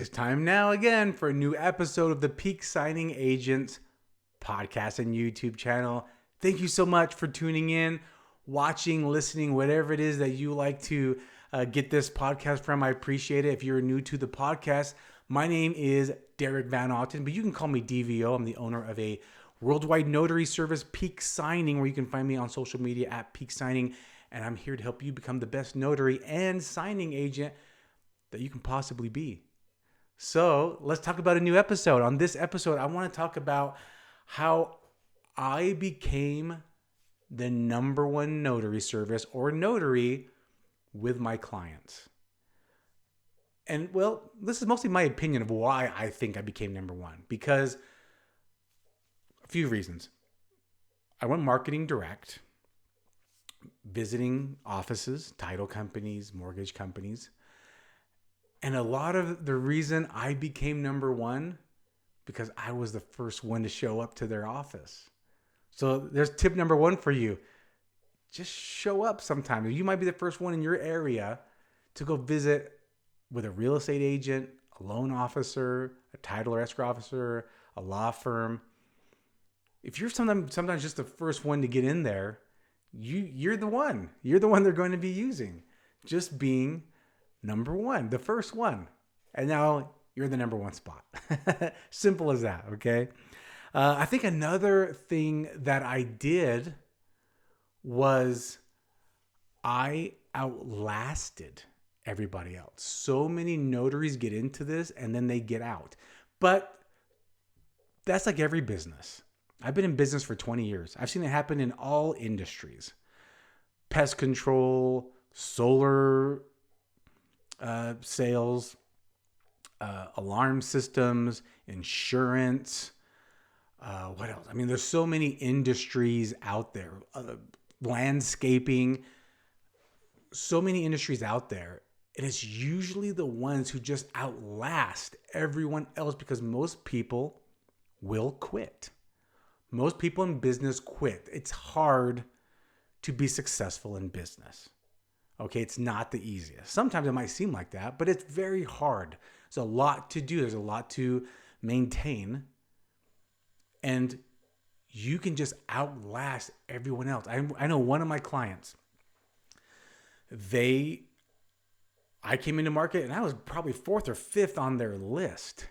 It's time now again for a new episode of the Peak Signing Agents podcast and YouTube channel. Thank you so much for tuning in, watching, listening, whatever it is that you like to get this podcast from. I appreciate it. If you're new to the podcast, my name is Derek Van Otten, but you can call me DVO. I'm the owner of a worldwide notary service, Peak Signing, where you can find me on social media at Peak Signing. And I'm here to help you become the best notary and signing agent that you can possibly be. So let's talk about a new episode. On this episode, I want to talk about how I became the number one notary service or notary with my clients. And well, this is mostly my opinion of why I think I became number one, because a few reasons. I went marketing direct, visiting offices, title companies, mortgage companies. And a lot of the reason I became number one, because I was the first one to show up to their office. So there's tip number one for you. Just show up sometime. You might be the first one in your area to go visit with a real estate agent, a loan officer, a title or escrow officer, a law firm. If you're sometimes just the first one to get in there, you're the one. You're the one they're going to be using. Just being number one, the first one. And now you're the number one spot. Simple as that, okay? I think another thing that I did was I outlasted everybody else. So many notaries get into this and then they get out. But that's like every business. I've been in business for 20 years. I've seen it happen in all industries. Pest control, solar sales, alarm systems, insurance. What else? I mean, there's so many industries out there. Landscaping. So many industries out there. And it's usually the ones who just outlast everyone else because most people will quit. Most people in business quit. It's hard to be successful in business. Okay, it's not the easiest. Sometimes it might seem like that, but it's very hard. There's a lot to do. There's a lot to maintain. And you can just outlast everyone else. I know one of my clients, I came into market and I was probably fourth or fifth on their list.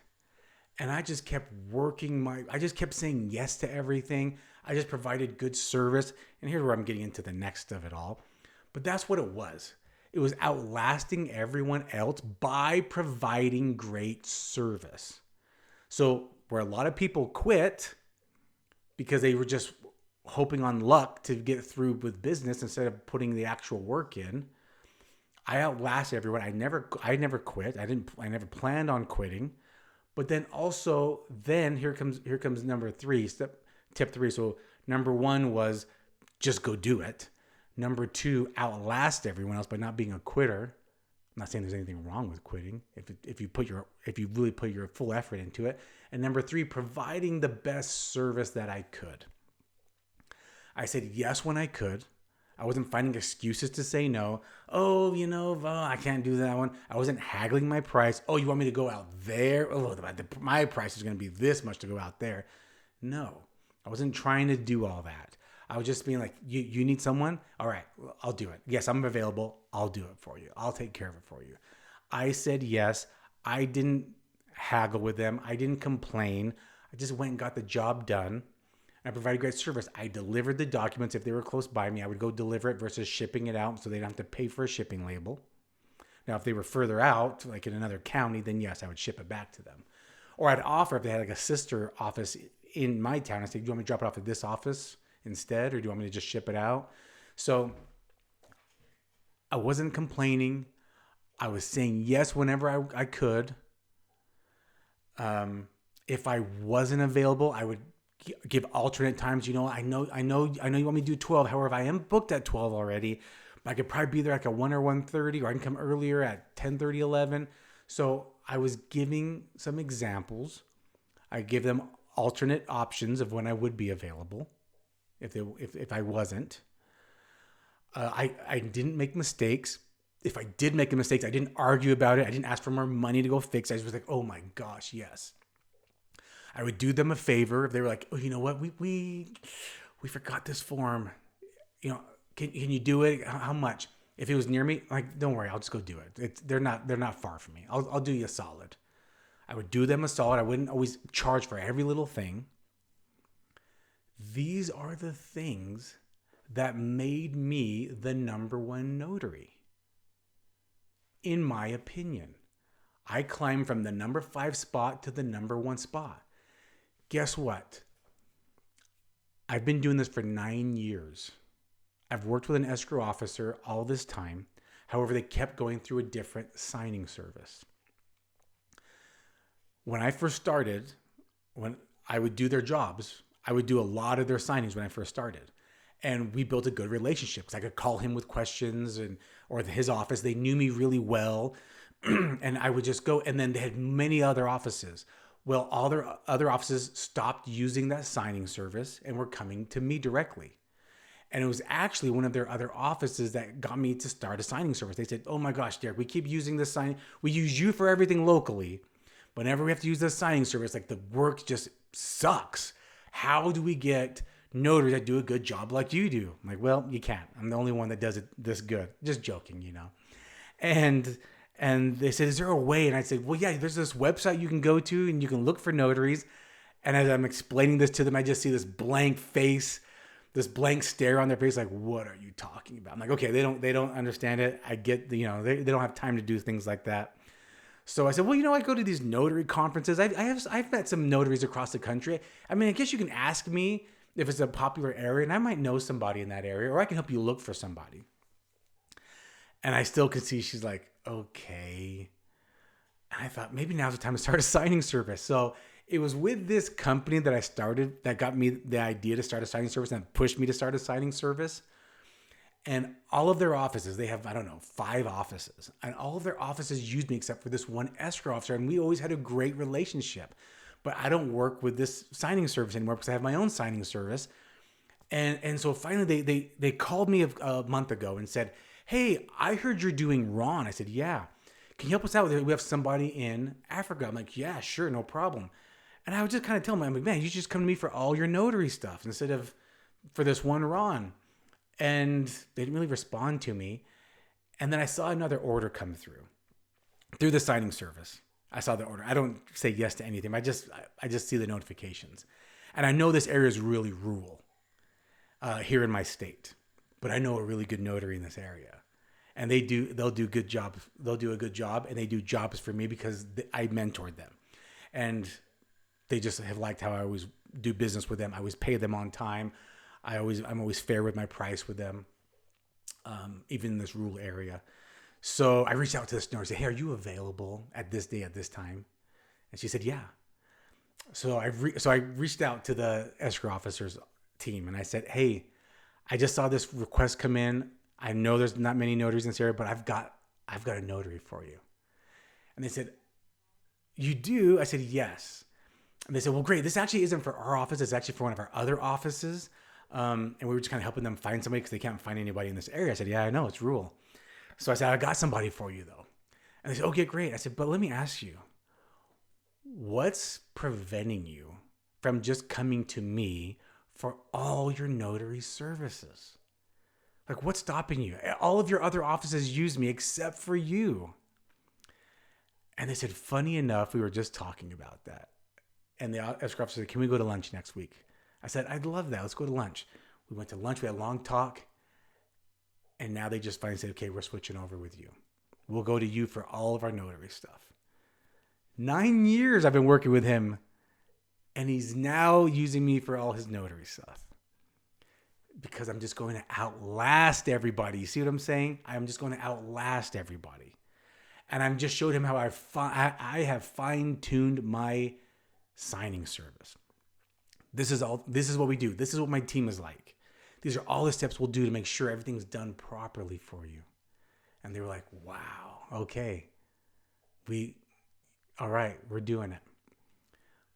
And I just kept I just kept saying yes to everything. I just provided good service. And here's where I'm getting into the next of it all. But that's what it was. It was outlasting everyone else by providing great service. So where a lot of people quit because they were just hoping on luck to get through with business instead of putting the actual work in, I outlasted everyone. I never quit. I never planned on quitting. But then also, here comes number three, tip three. So number one was just go do it. Number two, outlast everyone else by not being a quitter. I'm not saying there's anything wrong with quitting if you really put your full effort into it. And number three, providing the best service that I could. I said yes when I could. I wasn't finding excuses to say no. Oh, I can't do that one. I wasn't haggling my price. Oh, you want me to go out there? Oh, my price is going to be this much to go out there. No, I wasn't trying to do all that. I was just being like, you need someone? All right, I'll do it. Yes, I'm available. I'll do it for you. I'll take care of it for you. I said yes. I didn't haggle with them. I didn't complain. I just went and got the job done. I provided great service. I delivered the documents. If they were close by me, I would go deliver it versus shipping it out so they don't have to pay for a shipping label. Now, if they were further out, like in another county, then yes, I would ship it back to them. Or I'd offer if they had like a sister office in my town. I'd say, do you want me to drop it off at this office instead, or do you want me to just ship it out? So I wasn't complaining. I was saying yes whenever I could. If I wasn't available, I would give alternate times. I know you want me to do 12. However, if I am booked at 12 already, I could probably be there like at 1 or 1:30, or I can come earlier at 10:30, 11. So I was giving some examples. I give them alternate options of when I would be available if I wasn't. I didn't make mistakes. If I did make a mistake, I didn't argue about it. I didn't ask for more money to go fix it. I just was like, oh my gosh, yes. I would do them a favor if they were like, oh, you know what, we forgot this form. You know, can you do it? How much? If it was near me, like, don't worry, I'll just go do it. They're not far from me. I'll do you a solid. I would do them a solid. I wouldn't always charge for every little thing. These are the things that made me the number one notary. In my opinion, I climbed from the number 5 spot to the number 1 spot. Guess what? I've been doing this for 9 years. I've worked with an escrow officer all this time. However, they kept going through a different signing service. When I first started, when I would do their jobs, I would do a lot of their signings when I first started. And we built a good relationship because I could call him with questions or his office. They knew me really well. And I would just go. And then they had many other offices. Well, all their other offices stopped using that signing service and were coming to me directly. And it was actually one of their other offices that got me to start a signing service. They said, oh my gosh, Derek, we keep using this signing. We use you for everything locally. Whenever we have to use this signing service, like the work just sucks. How do we get notaries that do a good job like you do? I'm like, well, you can't. I'm the only one that does it this good. Just joking, you know. And they said, is there a way? And I said, well, yeah, there's this website you can go to and you can look for notaries. And as I'm explaining this to them, I just see this blank face, this blank stare on their face, like, what are you talking about? I'm like, okay, they don't understand it. I get, you know, they don't have time to do things like that. So I said, well, you know, I go to these notary conferences. I've met some notaries across the country. I mean, I guess you can ask me if it's a popular area, and I might know somebody in that area, or I can help you look for somebody. And I still could see she's like, okay. And I thought maybe now's the time to start a signing service. So it was with this company that I started that got me the idea to start a signing service and pushed me to start a signing service. And all of their offices, they have, 5 offices. And all of their offices used me except for this one escrow officer. And we always had a great relationship. But I don't work with this signing service anymore because I have my own signing service. And so finally they called me a month ago and said, hey, I heard you're doing Ron. I said, yeah. Can you help us out with it? We have somebody in Africa. I'm like, yeah, sure, no problem. And I would just kind of tell them, I'm like, man, you just come to me for all your notary stuff instead of for this one Ron. And they didn't really respond to me. And then I saw another order come through the signing service. I saw the order. I don't say yes to anything. I just see the notifications. And I know this area is really rural here in my state. But I know a really good notary in this area. And they'll do good jobs. They'll do a good job, and they do jobs for me because I mentored them. And they just have liked how I always do business with them. I always pay them on time. I'm always fair with my price with them, even in this rural area. So I reached out to this notary and said, hey, are you available at this day, at this time? And she said, yeah. So I reached out to the escrow officer's team and I said, hey, I just saw this request come in. I know there's not many notaries in this area, but I've got a notary for you. And they said, you do? I said, yes. And they said, well, great. This actually isn't for our office. It's actually for one of our other offices. And we were just kind of helping them find somebody because they can't find anybody in this area. I said, yeah, I know, it's rural. So I said, I got somebody for you though. And they said, okay, great. I said, but let me ask you, what's preventing you from just coming to me for all your notary services? Like, what's stopping you? All of your other offices use me except for you. And they said, funny enough, we were just talking about that. And the escrow officer said, can we go to lunch next week? I said, I'd love that. Let's go to lunch. We went to lunch. We had a long talk. And now they just finally said, okay, we're switching over with you. We'll go to you for all of our notary stuff. 9 years I've been working with him. And he's now using me for all his notary stuff. Because I'm just going to outlast everybody. You see what I'm saying? I'm just going to outlast everybody. And I'm just showed him how I have fine-tuned my signing service. This is what we do. This is what my team is like. These are all the steps we'll do to make sure everything's done properly for you. And they were like, wow, okay. All right, we're doing it.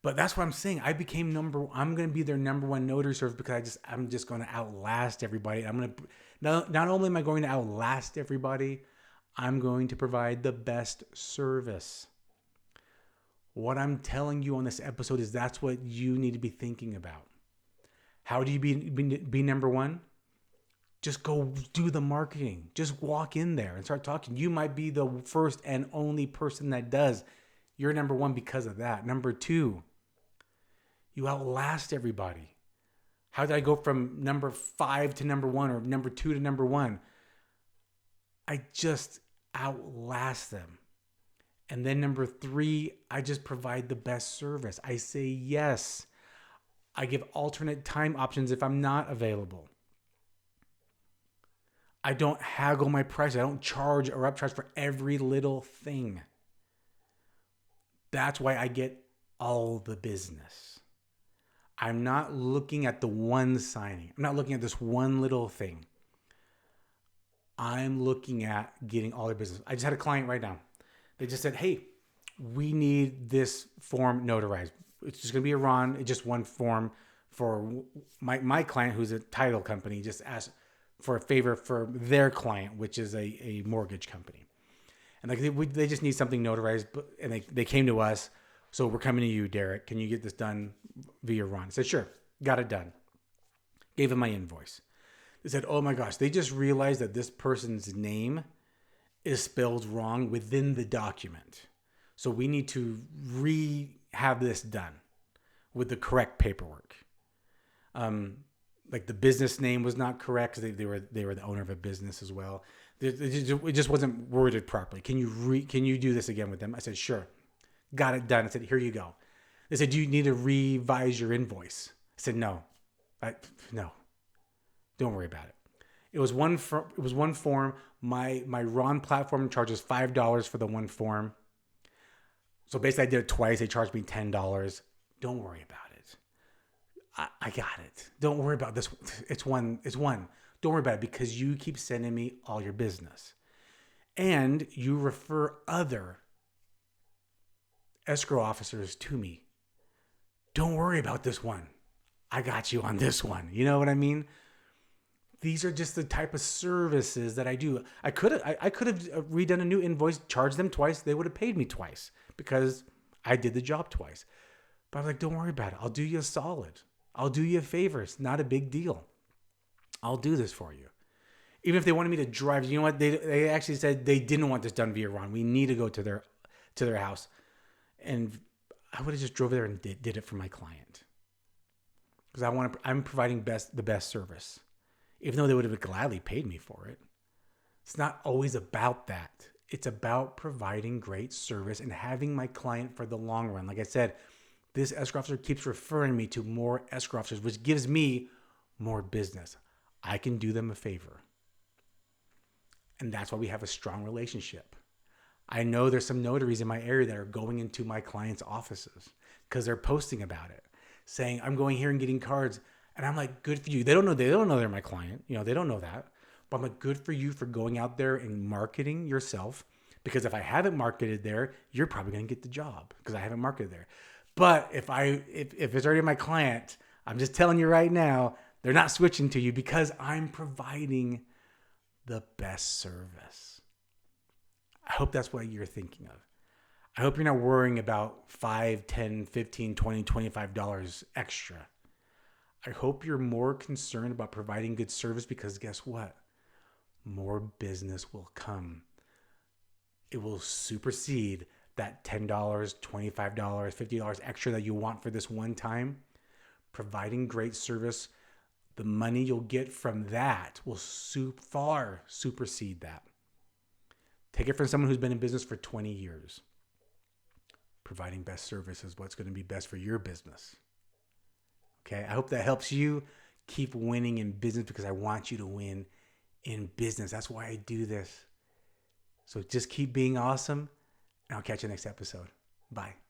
But that's what I'm saying. I'm going to be their number one notary service because I'm just going to outlast everybody. Not only am I going to outlast everybody, I'm going to provide the best service. What I'm telling you on this episode is that's what you need to be thinking about. How do you be number one? Just go do the marketing. Just walk in there and start talking. You might be the first and only person that does. You're number one because of that. Number two, you outlast everybody. How did I go from number 5 to number 1 or number 2 to number 1? I just outlast them. And then number 3, I just provide the best service. I say yes. I give alternate time options if I'm not available. I don't haggle my price. I don't charge or upcharge for every little thing. That's why I get all the business. I'm not looking at the one signing. I'm not looking at this one little thing. I'm looking at getting all their business. I just had a client right now. They just said, hey, we need this form notarized. It's just going to be a Ron. It's just one form for my client, who's a title company, just asked for a favor for their client, which is a mortgage company. And like they just need something notarized, and they came to us. So we're coming to you, Derek. Can you get this done via Ron? I said, sure. Got it done. Gave him my invoice. They said, oh my gosh, they just realized that this person's name is spelled wrong within the document. So we need to have this done with the correct paperwork. Like the business name was not correct because they were the owner of a business as well. It just wasn't worded properly. Can you do this again with them? I said, sure. Got it done. I said, here you go. They said, do you need to revise your invoice? I said, no. No. Don't worry about it. It was one form. My Ron platform charges $5 for the one form. So basically I did it twice. They charged me $10. Don't worry about it. I got it. Don't worry about this. It's one. Don't worry about it because you keep sending me all your business. And you refer other escrow officers to me. Don't worry about this one. I got you on this one. You know what I mean? These are just the type of services that I do. I could have redone a new invoice, charged them twice. They would have paid me twice because I did the job twice. But I was like, don't worry about it. I'll do you a solid. I'll do you a favor. It's not a big deal. I'll do this for you. Even if they wanted me to drive, you know what? They actually said they didn't want this done via Ron. We need to go to their house. And I would have just drove there and did it for my client. Because I'm providing the best service. Even though they would have gladly paid me for it. It's not always about that. It's about providing great service and having my client for the long run. Like I said, this escrow officer keeps referring me to more escrow officers, which gives me more business. I can do them a favor. And that's why we have a strong relationship. I know there's some notaries in my area that are going into my clients' offices because they're posting about it, saying, I'm going here and getting cards. And I'm like, good for you. They don't know they're my client. You know, they don't know that. But I'm like, good for you for going out there and marketing yourself. Because if I haven't marketed there, you're probably going to get the job because I haven't marketed there. But if it's already my client, I'm just telling you right now, they're not switching to you because I'm providing the best service. I hope that's what you're thinking of. I hope you're not worrying about $5, $10, $15, $20, $25 extra. I hope you're more concerned about providing good service because guess what? More business will come. It will supersede that $10, $25, $50 extra that you want for this one time. Providing great service, the money you'll get from that will far supersede that. Take it from someone who's been in business for 20 years. Providing best service is what's going to be best for your business. Okay, I hope that helps you keep winning in business because I want you to win in business. That's why I do this. So just keep being awesome, and I'll catch you next episode. Bye.